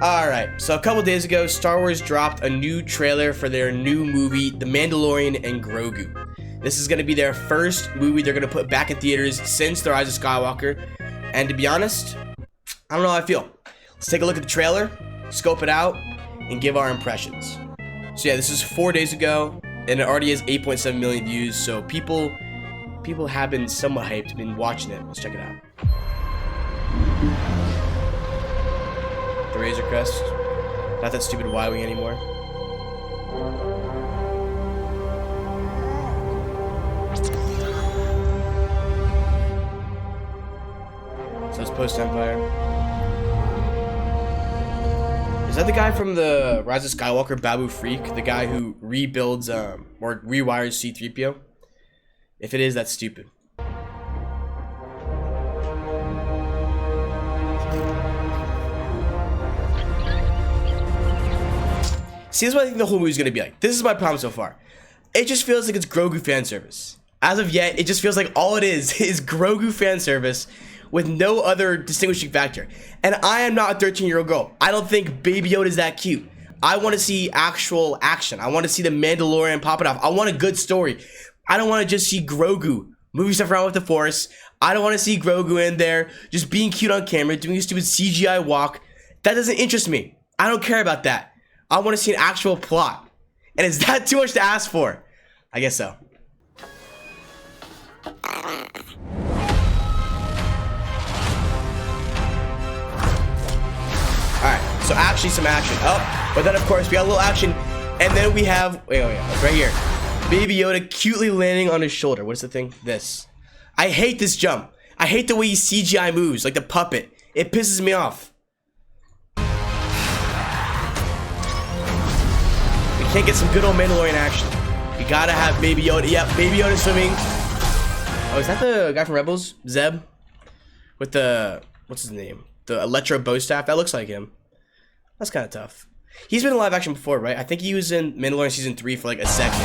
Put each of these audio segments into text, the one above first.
Alright, so a couple days ago, Star Wars dropped a new trailer for their new movie, The Mandalorian and Grogu. This is going to be their first movie they're going to put back in theaters since The Rise of Skywalker. And to be honest, I don't know how I feel. Let's take a look at the trailer, scope it out, and give our impressions. So yeah, this is 4 days ago, and it already has 8.7 million views, so people have been somewhat hyped, been watching it. Let's check it out. The Razor Crest. Not that stupid Y-Wing anymore. So it's post-Empire. Is that the guy from the Rise of Skywalker, Babu Freak? The guy who rebuilds, or rewires C-3PO? If it is, that's stupid. See, this is what I think the whole movie is going to be like. This is my problem so far. It just feels like it's Grogu fan service. As of yet, it just feels like all it is Grogu fan service with no other distinguishing factor. And I am not a 13-year-old girl. I don't think Baby Yoda is that cute. I want to see actual action. I want to see the Mandalorian popping off. I want a good story. I don't want to just see Grogu moving stuff around with the Force. I don't want to see Grogu in there just being cute on camera, doing a stupid CGI walk. That doesn't interest me. I don't care about that. I want to see an actual plot. And is that too much to ask for? I guess so. Alright, so actually some action. Oh, but then of course we got a little action. And then we have, wait, right here. Baby Yoda cutely landing on his shoulder. What's the thing? This. I hate this jump. I hate the way he CGI moves, like the puppet. It pisses me off. We can't get some good old Mandalorian action. We gotta have Baby Yoda. Yep, Baby Yoda swimming. Oh, is that the guy from Rebels? Zeb? With the, what's his name? The Electro bow staff? That looks like him. That's kind of tough. He's been in live action before, right? I think he was in Mandalorian Season 3 for like a second.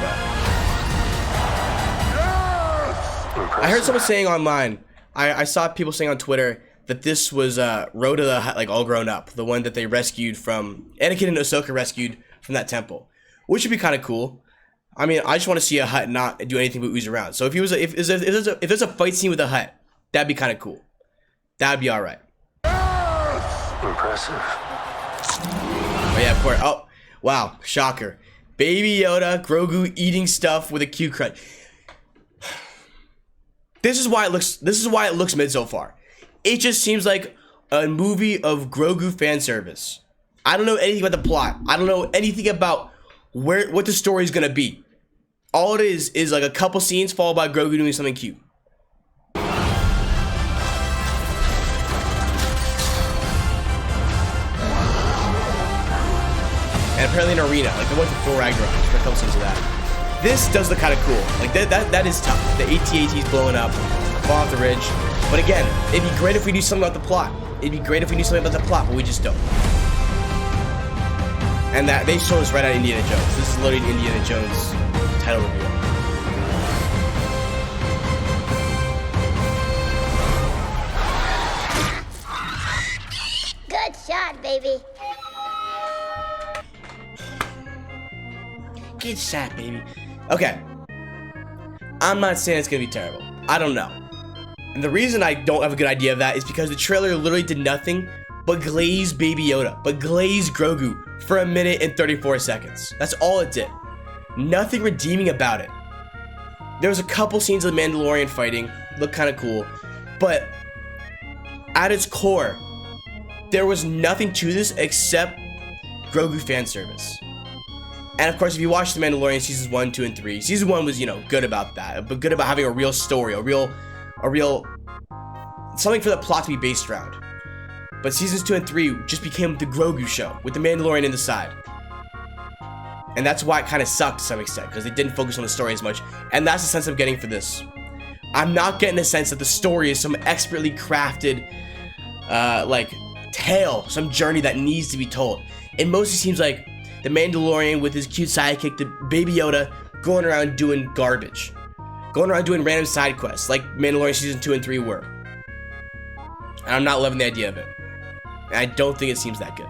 But I heard someone saying online, I saw people saying on Twitter that this was Road to the Hut, like all grown up. The one that they rescued from, Anakin and Ahsoka rescued from that temple. Which would be kind of cool. I mean, I just want to see a Hut not do anything but ooze around. So if he was, if there's a fight scene with a Hut, that'd be kind of cool. That'd be alright. Impressive. Oh yeah, poor, oh, wow, shocker. Baby Yoda, Grogu eating stuff with a cute crunch. This is why it looks mid so far. It just seems like a movie of Grogu fan service. I don't know anything about the plot. I don't know anything about what the story is gonna be. All it is like a couple scenes followed by Grogu doing something cute. And apparently an arena, like the one from Thor Ragnarok, for a couple scenes of that. This does look kind of cool. Like that is tough. The AT-AT's blowing up, fall off the ridge. But again, it'd be great if we knew something about the plot. It'd be great if we knew something about the plot, but we just don't. And that they showed us right out of Indiana Jones. This is literally Indiana Jones title reveal. Good shot, baby. Good shot, baby. Okay. I'm not saying it's gonna be terrible. I don't know. And the reason I don't have a good idea of that is because the trailer literally did nothing but glaze Baby Yoda, but glaze Grogu for 1 minute and 34 seconds. That's all it did. Nothing redeeming about it. There was a couple scenes of the Mandalorian fighting, looked kind of cool, but at its core, there was nothing to this except Grogu fan service. And of course, if you watch The Mandalorian seasons 1, 2, and 3, season 1 was, good about that, but good about having a real story, a real something for the plot to be based around. But seasons 2 and 3 just became the Grogu show with the Mandalorian in the side. And that's why it kind of sucked to some extent, because they didn't focus on the story as much. And that's the sense I'm getting for this. I'm not getting the sense that the story is some expertly crafted, tale, some journey that needs to be told. It mostly seems like the Mandalorian with his cute sidekick, the Baby Yoda, going around doing garbage. Going around doing random side quests, like Mandalorian season 2 and 3 were. And I'm not loving the idea of it. and I don't think it seems that good.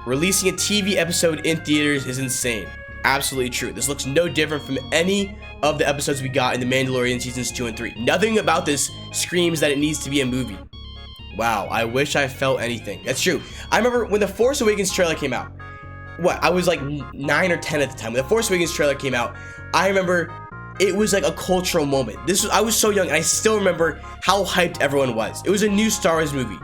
Releasing a TV episode in theaters is insane. Absolutely true. This looks no different from any of the episodes we got in The Mandalorian seasons 2 and 3. Nothing about this screams that it needs to be a movie. Wow, I wish I felt anything. That's true. I remember when the Force Awakens trailer came out. I was like 9 or 10 at the time. When the Force Awakens trailer came out, I remember it was like a cultural moment. I was so young, and I still remember how hyped everyone was. It was a new Star Wars movie.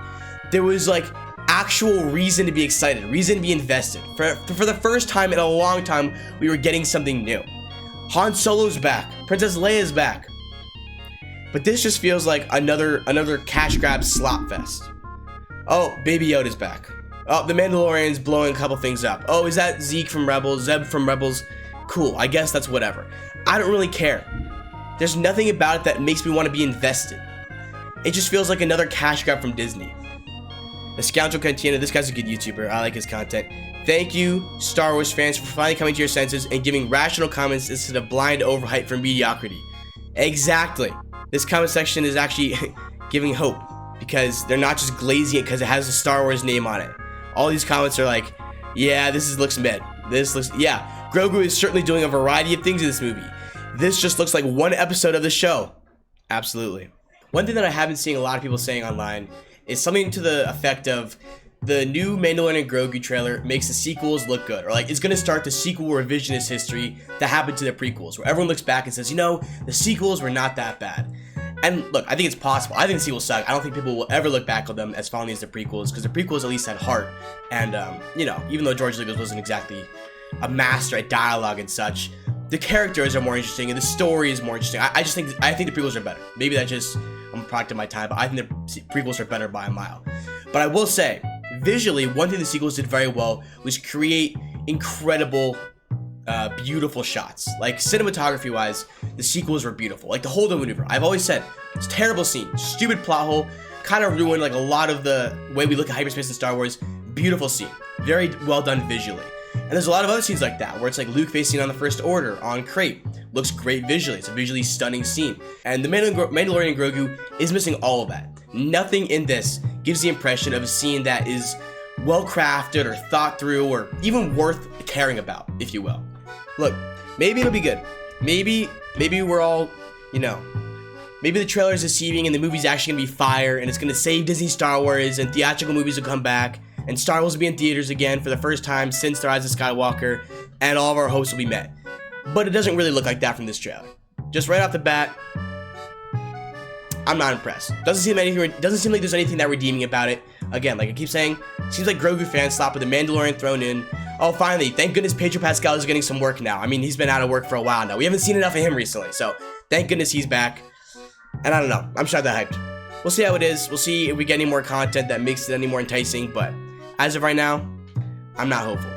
There was like actual reason to be excited, reason to be invested. For the first time in a long time, we were getting something new. Han Solo's back. Princess Leia's back. But this just feels like another cash grab slop fest. Oh, Baby Yoda's back. Oh, the Mandalorian's blowing a couple things up. Oh, is that Zeke from Rebels? Zeb from Rebels? Cool, I guess that's whatever. I don't really care. There's nothing about it that makes me want to be invested. It just feels like another cash grab from Disney. The Scoundrel Cantina, this guy's a good YouTuber. I like his content. Thank you, Star Wars fans, for finally coming to your senses and giving rational comments instead of blind overhype for mediocrity. Exactly. This comment section is actually giving hope, because they're not just glazing it because it has a Star Wars name on it. All these comments are like, yeah, looks mid. Yeah, Grogu is certainly doing a variety of things in this movie. This just looks like one episode of the show. Absolutely. One thing that I have been seeing a lot of people saying online is something to the effect of the new Mandalorian and Grogu trailer makes the sequels look good, or like it's gonna start the sequel revisionist history that happened to the prequels, where everyone looks back and says, you know, the sequels were not that bad. And look, I think it's possible. I think the sequels suck. I don't think people will ever look back on them as fondly as the prequels, because the prequels at least had heart. And you know, even though George Lucas wasn't exactly a master at dialogue and such, the characters are more interesting and the story is more interesting. I think the prequels are better. Maybe that's just I'm a product of my time, but I think the prequels are better by a mile. But I will say, visually, one thing the sequels did very well was create incredible, beautiful shots. Like cinematography wise, the sequels were beautiful. Like the Holdo maneuver, I've always said it's a terrible scene, stupid plot hole, kind of ruined like a lot of the way we look at hyperspace in Star Wars. Beautiful scene, very well done visually. And there's a lot of other scenes like that, where it's like Luke facing on the First Order on Crate. Looks great visually. It's a visually stunning scene. And the Mandalorian and Grogu is missing all of that. Nothing in this gives the impression of a scene that is well crafted or thought through or even worth caring about, if you will. Look, maybe it'll be good. Maybe we're all, you know, maybe the trailer is deceiving and the movie's actually gonna be fire and it's gonna save Disney Star Wars and theatrical movies will come back. And Star Wars will be in theaters again for the first time since The Rise of Skywalker, and all of our hopes will be met. But it doesn't really look like that from this trailer. Just right off the bat, I'm not impressed. Doesn't seem like there's anything that redeeming about it. Again, like I keep saying, seems like Grogu fans slap with the Mandalorian thrown in. Oh, finally, thank goodness Pedro Pascal is getting some work now. I mean, he's been out of work for a while now. We haven't seen enough of him recently, so thank goodness he's back. And I don't know, I'm just not that hyped. We'll see how it is. We'll see if we get any more content that makes it any more enticing, but as of right now, I'm not hopeful.